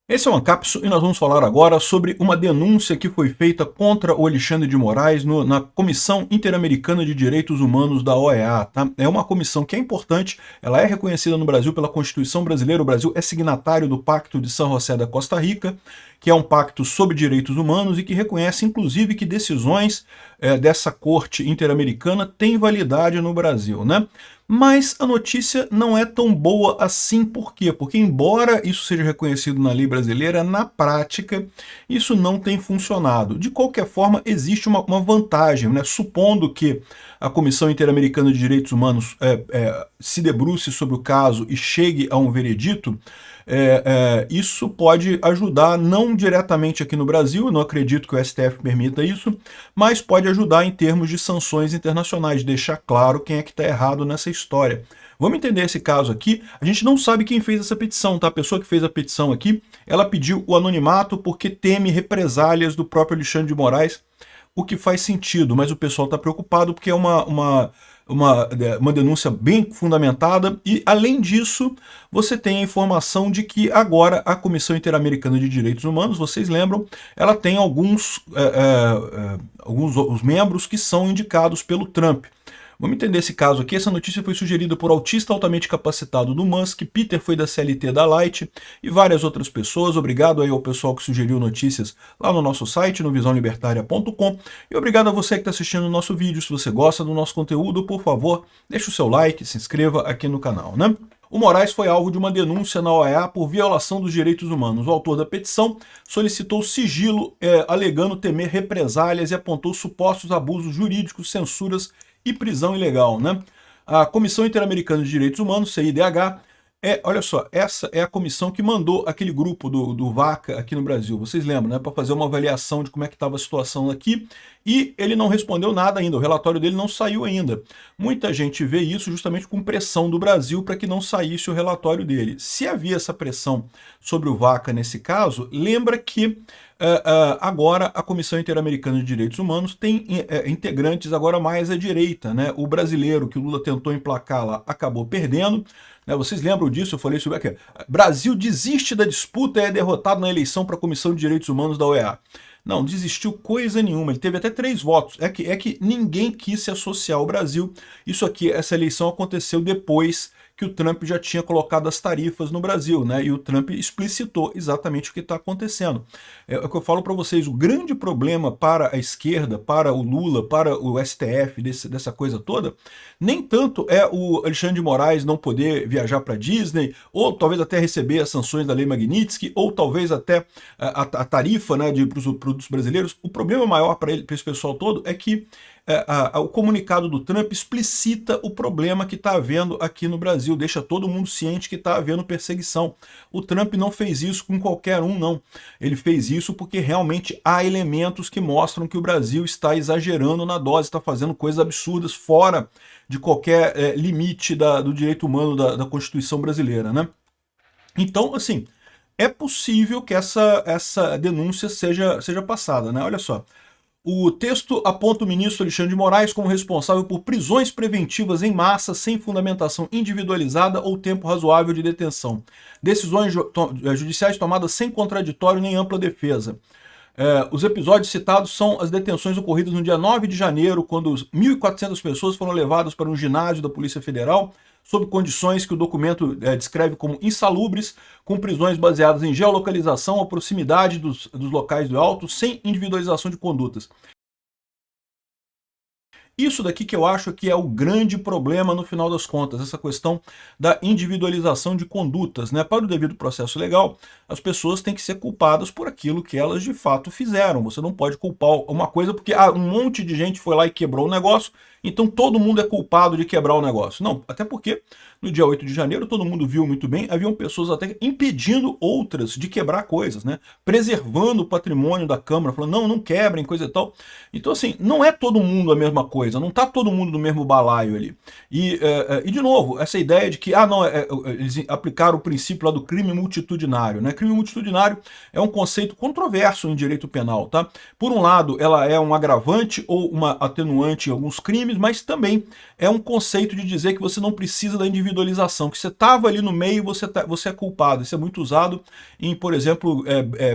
Esse é o Ancapso e nós vamos falar agora sobre uma denúncia que foi feita contra o Alexandre de Moraes na Comissão Interamericana de Direitos Humanos da OEA. Tá? É uma comissão que é importante, ela é reconhecida no Brasil pela Constituição Brasileira, o Brasil é signatário do Pacto de São José da Costa Rica, que é um pacto sobre direitos humanos e que reconhece inclusive que decisões dessa Corte Interamericana têm validade no Brasil, né? Mas a notícia não é tão boa assim, por quê? Porque embora isso seja reconhecido na lei brasileira, na prática isso não tem funcionado. De qualquer forma, existe uma vantagem, né? Supondo que a Comissão Interamericana de Direitos Humanos se debruce sobre o caso e chegue a um veredito, isso pode ajudar, não diretamente aqui no Brasil, eu não acredito que o STF permita isso, mas pode ajudar em termos de sanções internacionais, deixar claro quem é que está errado nessa história. Vamos entender esse caso aqui. A gente não sabe quem fez essa petição, tá? A pessoa que fez a petição aqui, ela pediu o anonimato porque teme represálias do próprio Alexandre de Moraes, o que faz sentido, mas o pessoal está preocupado porque é uma denúncia bem fundamentada e, além disso, você tem a informação de que agora a Comissão Interamericana de Direitos Humanos, vocês lembram, ela tem alguns os membros que são indicados pelo Trump. Vamos entender esse caso aqui. Essa notícia foi sugerida por autista altamente capacitado do Musk, Peter foi da CLT da Light e várias outras pessoas. Obrigado aí ao pessoal que sugeriu notícias lá no nosso site, no visãolibertaria.com. E obrigado a você que está assistindo o nosso vídeo. Se você gosta do nosso conteúdo, por favor, deixe o seu like, se inscreva aqui no canal, né? O Moraes foi alvo de uma denúncia na OEA por violação dos direitos humanos. O autor da petição solicitou sigilo, alegando temer represálias e apontou supostos abusos jurídicos, censuras e prisão ilegal, né? A Comissão Interamericana de Direitos Humanos, CIDH, olha só, essa é a comissão que mandou aquele grupo do VACA aqui no Brasil, vocês lembram, né? Para fazer uma avaliação de como é que estava a situação aqui, e ele não respondeu nada ainda, o relatório dele não saiu ainda. Muita gente vê isso justamente com pressão do Brasil para que não saísse o relatório dele. Se havia essa pressão sobre o VACA nesse caso, lembra que agora a Comissão Interamericana de Direitos Humanos tem integrantes agora mais à direita, né? O brasileiro que o Lula tentou emplacar lá acabou perdendo, né? Vocês lembram disso? Eu falei sobre aqui. Brasil desiste da disputa e é derrotado na eleição para a Comissão de Direitos Humanos da OEA. Não, desistiu coisa nenhuma, ele teve até 3 votos. É que ninguém quis se associar ao Brasil. Isso aqui, essa eleição aconteceu depois que o Trump já tinha colocado as tarifas no Brasil, né? E o Trump explicitou exatamente o que está acontecendo. É o que eu falo para vocês, o grande problema para a esquerda, para o Lula, para o STF, dessa coisa toda, nem tanto é o Alexandre de Moraes não poder viajar para Disney, ou talvez até receber as sanções da Lei Magnitsky, ou talvez até a tarifa, né, para os produtos brasileiros. O problema maior para esse pessoal todo é que o comunicado do Trump explicita o problema que está havendo aqui no Brasil, deixa todo mundo ciente que está havendo perseguição. O Trump não fez isso com qualquer um, não. Ele fez isso porque realmente há elementos que mostram que o Brasil está exagerando na dose, está fazendo coisas absurdas fora de qualquer limite do direito humano da Constituição brasileira, né? Então, assim, é possível que essa denúncia seja passada, né? Olha só. O texto aponta o ministro Alexandre de Moraes como responsável por prisões preventivas em massa sem fundamentação individualizada ou tempo razoável de detenção. Decisões judiciais tomadas sem contraditório nem ampla defesa. Os episódios citados são as detenções ocorridas no dia 9 de janeiro, quando 1.400 pessoas foram levadas para um ginásio da Polícia Federal, sob condições que o documento descreve como insalubres, com prisões baseadas em geolocalização ou proximidade dos locais do auto, sem individualização de condutas. Isso daqui que eu acho que é o grande problema no final das contas, essa questão da individualização de condutas, né? Para o devido processo legal, as pessoas têm que ser culpadas por aquilo que elas de fato fizeram. Você não pode culpar uma coisa porque um monte de gente foi lá e quebrou o negócio, então todo mundo é culpado de quebrar o negócio. Não, até porque no dia 8 de janeiro todo mundo viu muito bem, haviam pessoas até impedindo outras de quebrar coisas, né? Preservando o patrimônio da Câmara, falando, não quebrem, coisa e tal. Então, assim, não é todo mundo a mesma coisa, não está todo mundo no mesmo balaio ali. E de novo, essa ideia de que, eles aplicaram o princípio lá do crime multitudinário, né? Crime multitudinário é um conceito controverso em direito penal, tá? Por um lado, ela é um agravante ou uma atenuante em alguns crimes, mas também é um conceito de dizer que você não precisa da individualização, que você estava ali no meio, você é culpado. Isso é muito usado em, por exemplo,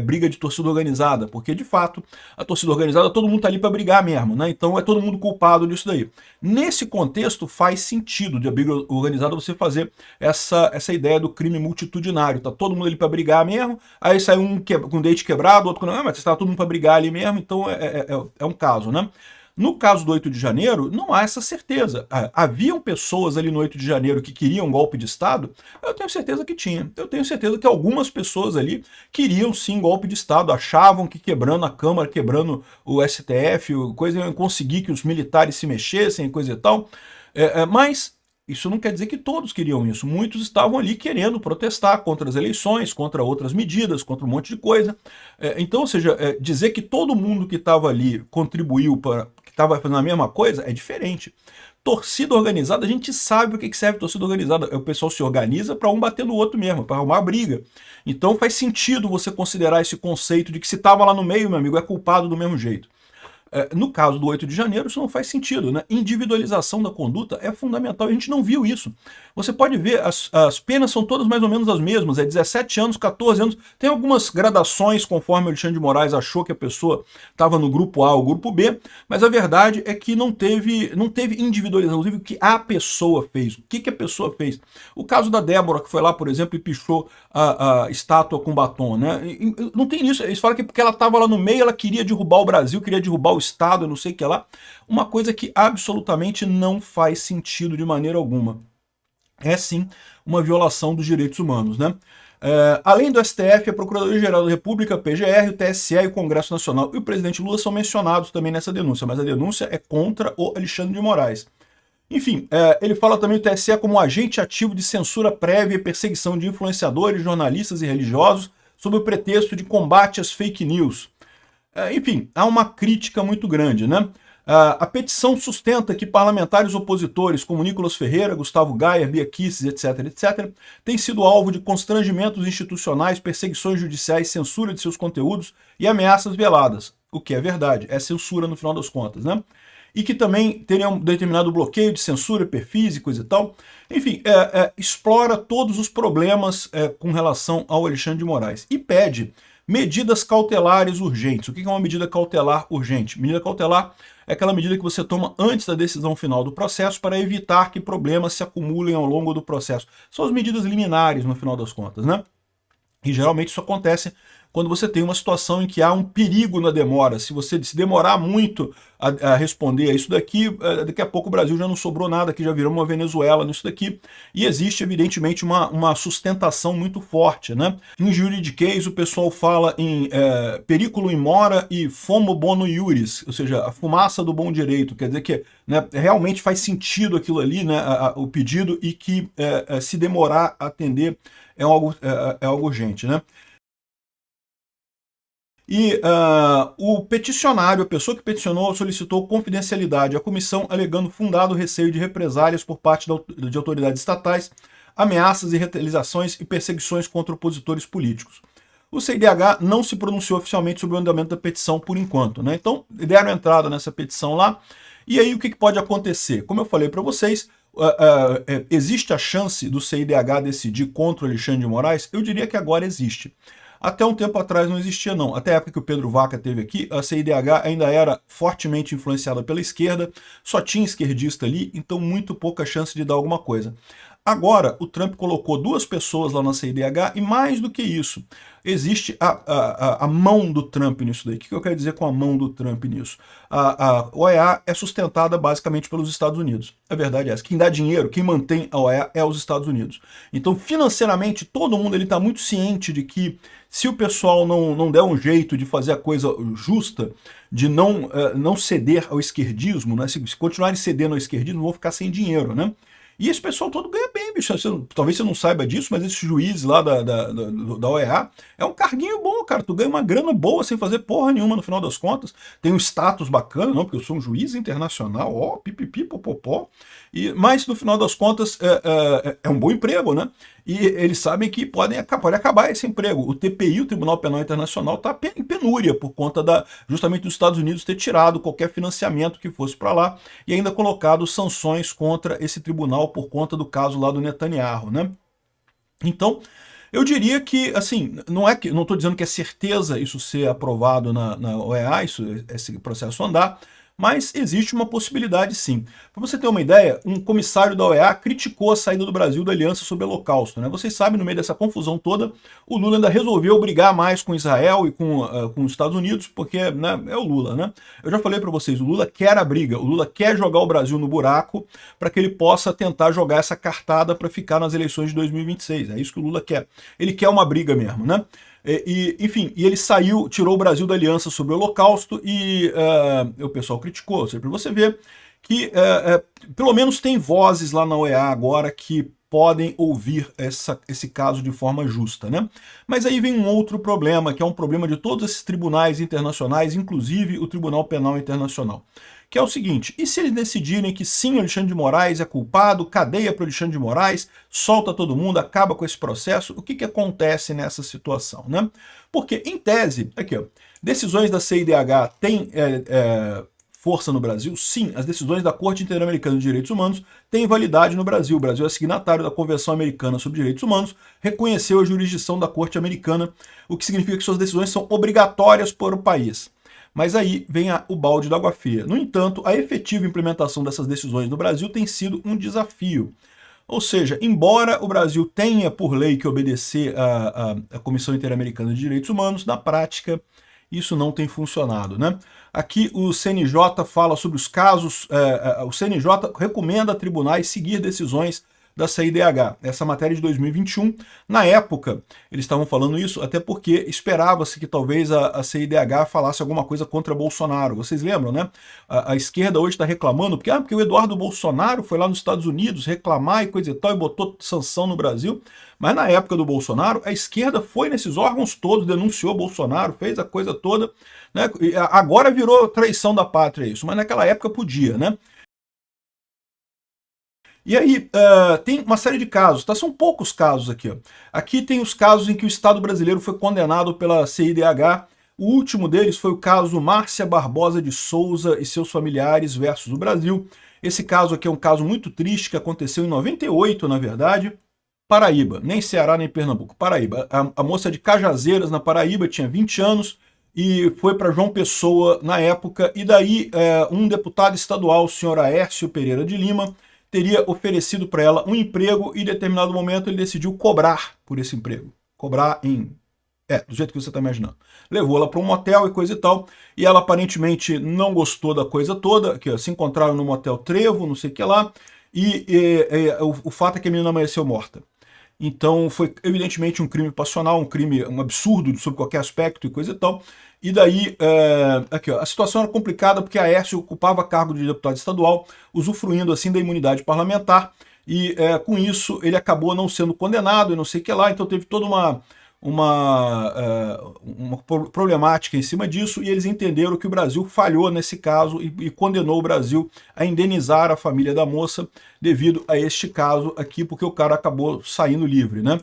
briga de torcida organizada, porque de fato a torcida organizada, todo mundo está ali para brigar mesmo, né? Então é todo mundo culpado disso daí. Nesse contexto faz sentido de a briga organizada você fazer essa ideia do crime multitudinário, tá todo mundo ali para brigar mesmo, aí sai um com o dente quebrado, outro com não, mas estava todo mundo para brigar ali mesmo, então é um caso, né? No caso do 8 de janeiro, não há essa certeza. Haviam pessoas ali no 8 de janeiro que queriam um golpe de Estado? Eu tenho certeza que tinha. Eu tenho certeza que algumas pessoas ali queriam sim golpe de Estado, achavam que quebrando a Câmara, quebrando o STF, coisa iam conseguir que os militares se mexessem, coisa e tal. Mas isso não quer dizer que todos queriam isso. Muitos estavam ali querendo protestar contra as eleições, contra outras medidas, contra um monte de coisa. Então, ou seja, dizer que todo mundo que estava ali contribuiu para que estava fazendo a mesma coisa é diferente. Torcida organizada, a gente sabe o que serve torcida organizada. O pessoal se organiza para um bater no outro mesmo, para arrumar briga. Então faz sentido você considerar esse conceito de que se estava lá no meio, meu amigo, é culpado do mesmo jeito. No caso do 8 de janeiro, isso não faz sentido, né? Individualização da conduta é fundamental, a gente não viu isso. Você pode ver, as penas são todas mais ou menos as mesmas, 17 anos, 14 anos, tem algumas gradações conforme o Alexandre de Moraes achou que a pessoa estava no grupo A ou grupo B, mas a verdade é que não teve individualização, não teve o que a pessoa fez, o que a pessoa fez. O caso da Débora, que foi lá, por exemplo, e pichou a estátua com batom, né? Não tem isso, eles falam que porque ela estava lá no meio, ela queria derrubar o Brasil, queria derrubar o Estado, não sei o que lá, uma coisa que absolutamente não faz sentido de maneira alguma. É sim uma violação dos direitos humanos, né? Além do STF, a Procuradoria-Geral da República, a PGR, o TSE e o Congresso Nacional e o presidente Lula são mencionados também nessa denúncia, mas a denúncia é contra o Alexandre de Moraes. Enfim, ele fala também o TSE como agente ativo de censura prévia e perseguição de influenciadores, jornalistas e religiosos sob o pretexto de combate às fake news. Enfim, há uma crítica muito grande, né? A petição sustenta que parlamentares opositores como Nicolas Ferreira, Gustavo Gaia, Bia Kicis, etc., têm sido alvo de constrangimentos institucionais, perseguições judiciais, censura de seus conteúdos e ameaças veladas. O que é verdade, é censura no final das contas, né? E que também teriam determinado bloqueio de censura, perfis e coisa e tal. Enfim, explora todos os problemas com relação ao Alexandre de Moraes e pede medidas cautelares urgentes. O que é uma medida cautelar urgente? Medida cautelar é aquela medida que você toma antes da decisão final do processo para evitar que problemas se acumulem ao longo do processo. São as medidas liminares, no final das contas, né? E geralmente isso acontece quando você tem uma situação em que há um perigo na demora. Se você se demorar muito a responder a isso daqui, daqui a pouco o Brasil já não sobrou nada, que já virou uma Venezuela nisso daqui. E existe, evidentemente, uma sustentação muito forte, né? Em juridiquês, o pessoal fala em periculo in mora e fomo bono iuris, ou seja, a fumaça do bom direito. Quer dizer que, né, realmente faz sentido aquilo ali, né, o pedido, e que se demorar a atender é algo urgente, né? E o peticionário, a pessoa que peticionou, solicitou confidencialidade à comissão, alegando fundado receio de represálias por parte de autoridades estatais, ameaças e retaliações e perseguições contra opositores políticos. O CIDH não se pronunciou oficialmente sobre o andamento da petição por enquanto, né? Então, deram entrada nessa petição lá, e aí o que pode acontecer? Como eu falei para vocês, existe a chance do CIDH decidir contra o Alexandre de Moraes? Eu diria que agora existe. Até um tempo atrás não existia, não. Até a época que o Pedro Vaca esteve aqui, a CIDH ainda era fortemente influenciada pela esquerda, só tinha esquerdista ali, então muito pouca chance de dar alguma coisa. Agora, o Trump colocou 2 pessoas lá na CIDH e mais do que isso, existe a mão do Trump nisso daí. O que eu quero dizer com a mão do Trump nisso? A OEA é sustentada basicamente pelos Estados Unidos. A verdade é essa. Quem dá dinheiro, quem mantém a OEA é os Estados Unidos. Então, financeiramente, todo mundo está muito ciente de que se o pessoal não der um jeito de fazer a coisa justa, de não ceder ao esquerdismo, né? Se continuarem cedendo ao esquerdismo, vão ficar sem dinheiro, né? E esse pessoal todo ganha bem, bicho. Talvez você não saiba disso, mas esse juiz lá da OEA é um carguinho bom, cara. Tu ganha uma grana boa sem fazer porra nenhuma no final das contas. Tem um status bacana, não, porque eu sou um juiz internacional, ó, pipipi, popopó. Mas no final das contas é um bom emprego, né? E eles sabem que pode acabar esse emprego. O TPI, o Tribunal Penal Internacional, está em penúria por conta justamente dos Estados Unidos ter tirado qualquer financiamento que fosse para lá e ainda colocado sanções contra esse tribunal por conta do caso lá do Netanyahu, né? Então, eu diria que, assim, não estou dizendo que é certeza isso ser aprovado na OEA, esse processo andar, mas existe uma possibilidade sim. Para você ter uma ideia, um comissário da OEA criticou a saída do Brasil da Aliança sobre o Holocausto, né? Vocês sabem, no meio dessa confusão toda, o Lula ainda resolveu brigar mais com Israel e com os Estados Unidos, porque, né, é o Lula, né? Eu já falei para vocês, o Lula quer a briga, o Lula quer jogar o Brasil no buraco para que ele possa tentar jogar essa cartada para ficar nas eleições de 2026. É isso que o Lula quer. Ele quer uma briga mesmo, né? Enfim, ele saiu, tirou o Brasil da aliança sobre o Holocausto e o pessoal criticou. Ou seja, para você ver que pelo menos tem vozes lá na OEA agora que podem ouvir esse caso de forma justa, né? Mas aí vem um outro problema, que é um problema de todos esses tribunais internacionais, inclusive o Tribunal Penal Internacional, que é o seguinte: e se eles decidirem que sim, Alexandre de Moraes é culpado, cadeia para o Alexandre de Moraes, solta todo mundo, acaba com esse processo, o que acontece nessa situação, né? Porque, em tese, aqui, ó, decisões da CIDH têm força no Brasil? Sim, as decisões da Corte Interamericana de Direitos Humanos têm validade no Brasil. O Brasil é signatário da Convenção Americana sobre Direitos Humanos, reconheceu a jurisdição da Corte Americana, o que significa que suas decisões são obrigatórias para o país. Mas aí vem o balde d'água fria. No entanto, a efetiva implementação dessas decisões no Brasil tem sido um desafio. Ou seja, embora o Brasil tenha por lei que obedecer à Comissão Interamericana de Direitos Humanos, na prática isso não tem funcionado, né? Aqui o CNJ fala sobre os casos, o CNJ recomenda a tribunais seguir decisões da CIDH, essa matéria de 2021. Na época, eles estavam falando isso até porque esperava-se que talvez a CIDH falasse alguma coisa contra Bolsonaro. Vocês lembram, né? A esquerda hoje está reclamando, porque o Eduardo Bolsonaro foi lá nos Estados Unidos reclamar e coisa e tal, e botou sanção no Brasil. Mas na época do Bolsonaro, a esquerda foi nesses órgãos todos, denunciou Bolsonaro, fez a coisa toda, né? E agora virou traição da pátria isso, mas naquela época podia, né? E aí, tem uma série de casos, tá? São poucos casos aqui. Ó. Aqui tem os casos em que o Estado brasileiro foi condenado pela CIDH. O último deles foi o caso Márcia Barbosa de Souza e seus familiares versus o Brasil. Esse caso aqui é um caso muito triste que aconteceu em 98, na verdade. Paraíba, nem Ceará nem Pernambuco, Paraíba. A moça de Cajazeiras, na Paraíba, tinha 20 anos e foi para João Pessoa na época. E daí, um deputado estadual, o senhor Aércio Pereira de Lima, teria oferecido para ela um emprego e em determinado momento ele decidiu cobrar por esse emprego. Cobrar do jeito que você está imaginando. Levou ela para um motel e coisa e tal, e ela aparentemente não gostou da coisa toda, que se encontraram no motel Trevo, não sei o que lá, e o fato é que a menina amanheceu morta. Então foi evidentemente um crime passional, um absurdo sob qualquer aspecto e coisa e tal. E daí, aqui, ó, a situação era complicada porque a Aércio ocupava cargo de deputado estadual, usufruindo assim da imunidade parlamentar, e com isso ele acabou não sendo condenado e não sei o que lá, então teve toda uma problemática em cima disso, e eles entenderam que o Brasil falhou nesse caso e condenou o Brasil a indenizar a família da moça devido a este caso aqui, porque o cara acabou saindo livre, né?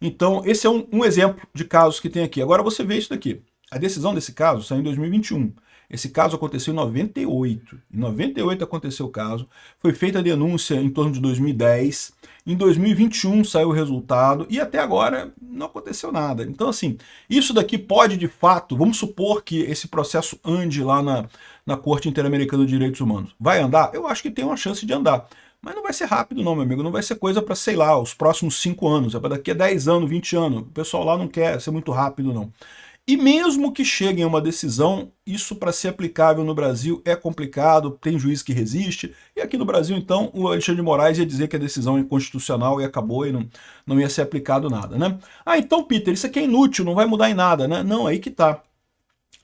Então, esse é um exemplo de casos que tem aqui. Agora você vê isso daqui. A decisão desse caso saiu em 2021. Esse caso aconteceu em 98. Em 98 aconteceu o caso. Foi feita a denúncia em torno de 2010. Em 2021 saiu o resultado. E até agora não aconteceu nada. Então, assim, isso daqui pode, de fato, vamos supor que esse processo ande lá na Corte Interamericana de Direitos Humanos. Vai andar? Eu acho que tem uma chance de andar. Mas não vai ser rápido não, meu amigo. Não vai ser coisa para, sei lá, os próximos 5 anos. É para daqui a 10 anos, 20 anos. O pessoal lá não quer ser muito rápido, não. E mesmo que cheguem a uma decisão, isso para ser aplicável no Brasil é complicado, tem juiz que resiste, e aqui no Brasil, então, o Alexandre de Moraes ia dizer que a decisão é inconstitucional e acabou, e não ia ser aplicado nada, né? Ah, então, Peter, isso aqui é inútil, não vai mudar em nada, né? Não, aí que tá.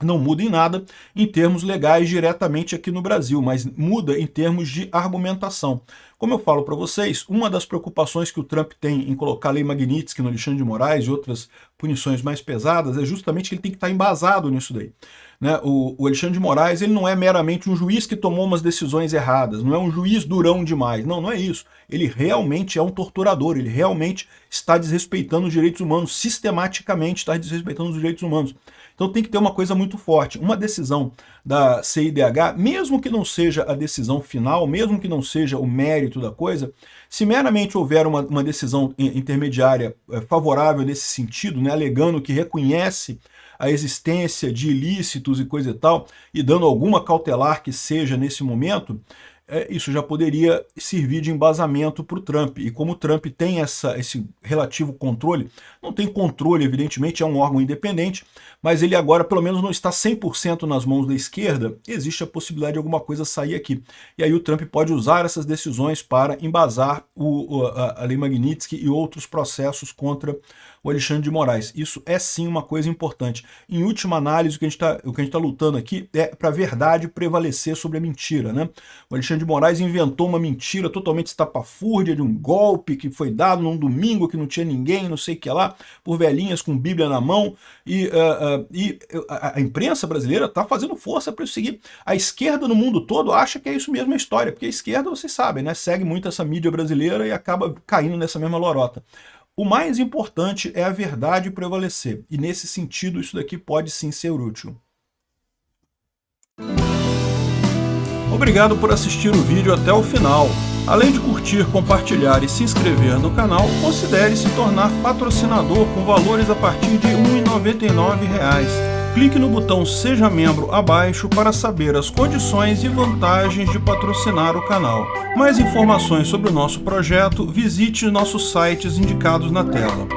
Não muda em nada em termos legais diretamente aqui no Brasil, mas muda em termos de argumentação. Como eu falo para vocês, uma das preocupações que o Trump tem em colocar a lei Magnitsky no Alexandre de Moraes e outras punições mais pesadas é justamente que ele tem que estar embasado nisso daí. Né? O Alexandre de Moraes ele não é meramente um juiz que tomou umas decisões erradas, não é um juiz durão demais, não, não é isso. Ele realmente é um torturador, ele realmente está desrespeitando os direitos humanos, sistematicamente está desrespeitando os direitos humanos. Então tem que ter uma coisa muito forte. Uma decisão da CIDH, mesmo que não seja a decisão final, mesmo que não seja o mérito da coisa, se meramente houver uma decisão intermediária favorável nesse sentido, né, alegando que reconhece a existência de ilícitos e coisa e tal, e dando alguma cautelar que seja nesse momento, isso já poderia servir de embasamento para o Trump. E como o Trump tem esse relativo controle, não tem controle, evidentemente, é um órgão independente, mas ele agora pelo menos não está 100% nas mãos da esquerda, existe a possibilidade de alguma coisa sair aqui. E aí o Trump pode usar essas decisões para embasar a lei Magnitsky e outros processos contra o Alexandre de Moraes. Isso é sim uma coisa importante. Em última análise, o que a gente está lutando aqui é para a verdade prevalecer sobre a mentira, né? O Alexandre de Moraes inventou uma mentira totalmente estapafúrdia de um golpe que foi dado num domingo que não tinha ninguém, não sei o que lá, por velhinhas com Bíblia na mão, e a imprensa brasileira está fazendo força para isso seguir. A esquerda no mundo todo acha que é isso mesmo a história, porque a esquerda, vocês sabem, né, segue muito essa mídia brasileira e acaba caindo nessa mesma lorota. O mais importante é a verdade prevalecer, e nesse sentido isso daqui pode sim ser útil. Obrigado por assistir o vídeo até o final. Além de curtir, compartilhar e se inscrever no canal, considere se tornar patrocinador com valores a partir de R$ 1,99. Clique no botão Seja Membro abaixo para saber as condições e vantagens de patrocinar o canal. Mais informações sobre o nosso projeto, visite nossos sites indicados na tela.